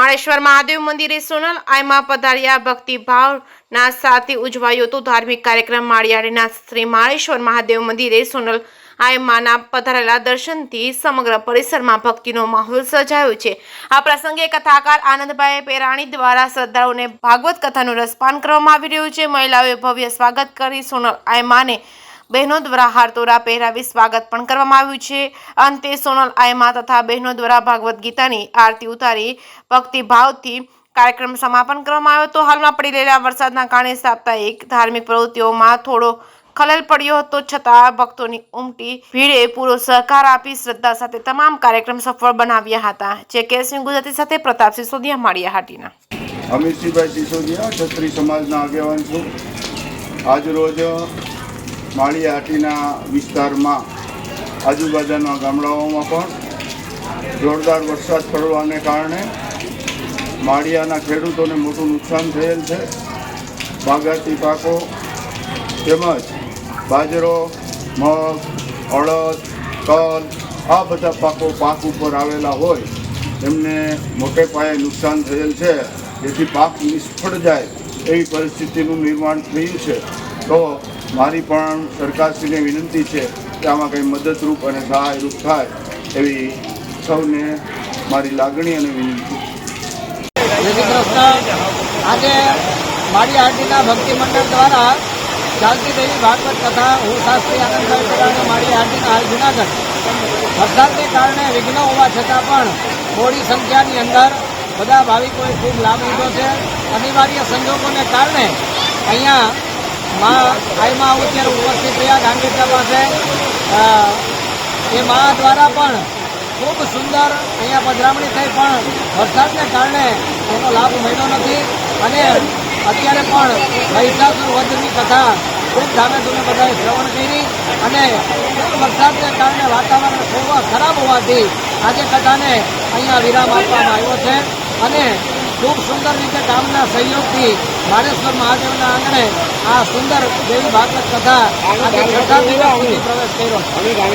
માળેશ્વર મહાદેવ મંદિરે સોનલ આયમાં પધાર્યા ભક્તિભાવના સાથે ઉજવાયો હતો ધાર્મિક કાર્યક્રમ। માળિયાડીના શ્રી માળેશ્વર મહાદેવ મંદિરે સોનલ આયમાના પધારેલા દર્શનથી સમગ્ર પરિસરમાં ભક્તિનો માહોલ સર્જાયો છે। આ પ્રસંગે કથાકાર આનંદભાઈ પેરાણી દ્વારા શ્રદ્ધાળુઓને ભાગવત કથાનું રસપાન કરવામાં આવી રહ્યું છે। મહિલાઓએ ભવ્ય સ્વાગત કરી સોનલ આયમાને બહેનો દ્વારા હારતોરા પહેરાવી સ્વાગત પણ કરવામાં આવ્યું છે। અંતે સોનલ આયમા તથા બહેનો દ્વારા ભાગવત ગીતાની આરતી ઉતારી ભક્તિભાવથી કાર્યક્રમ સમાપન કરવામાં આવ્યો હતો। હાલમાં પડી રહેલા વરસાદના કારણે સાપ્તાહિક ધાર્મિક પ્રવૃત્તિઓમાં થોડો ખલેલ પડ્યો હતો, છતાં ભક્તોની ઉમટી ભીડે પૂરો સહકાર આપી શ્રદ્ધા સાથે તમામ કાર્યક્રમ સફળ બનાવ્યા હતા। જે કેસિંગ ગુજરાતી સાથે પ્રતાપ સિસોદિયા, માળિયાહાટીના। અમિતસિંહભાઈ સિસોદિયા, ક્ષત્રિય સમાજના આગેવાન છું। આજરોજ માળિયાહાટીના વિસ્તારમાં આજુબાજુના ગામડાઓમાં પણ જોરદાર વરસાદ પડવાને કારણે માળિયાના ખેડૂતોને મોટું નુકસાન થયેલ છે। બાગાયતી પાકો તેમજ બાજરો, મગ, અડદ, તલ આ બધા પાકો પાક ઉપર આવેલા હોય એમને મોટે પાયે નુકસાન થયેલ છે, જેથી પાક નિષ્ફળ જાય એવી પરિસ્થિતિનું નિર્માણ થયું છે। તો મારી પણ સરકારશ્રીને વિનંતી છે કે આમાં કંઈ મદદરૂપ અને સહાયરૂપ થાય એવી સૌને મારી લાગણી અને વિનંતી। આજે માળિયાહાટીના ભક્તિ મંડળ દ્વારા ચાલતી રહેલી ભાગવત કથા હું શાસ્ત્રી આનંદભાઈ પેરાણી, માળિયાહાટીના હાલ જુનાગઢ। વરસાદને કારણે વિઘ્નો હોવા છતાં પણ મોટી સંખ્યાની અંદર બધા ભાવિકોએ ખૂબ લાભ લીધો છે। અનિવાર્ય સંજોગોને કારણે અહીંયા આયમાં અત્યારે ઉપસ્થિત રહ્યા ગાંધીચા પાસે એ મા દ્વારા પણ ખૂબ સુંદર અહીંયા પધરામણી થઈ, પણ વરસાદને કારણે એનો લાભ મળ્યો નથી અને અત્યારે પણ મહિષાસુર વધની કથા ખૂબ ધામે ધૂમે બધાએ શ્રવણ કરી અને વરસાદને કારણે વાતાવરણ ખૂબ ખરાબ હોવાથી આજે કથાને અહીંયા વિરામ આપવામાં આવ્યો છે અને ખૂબ સુંદર રીતે ગામના સહયોગથી માળેશ્વર મહાદેવના આંગણે આ સુંદર દેવી ભાગવત કથા આજે 6 દિવસ સુધી પ્રવેશ કર્યો છે।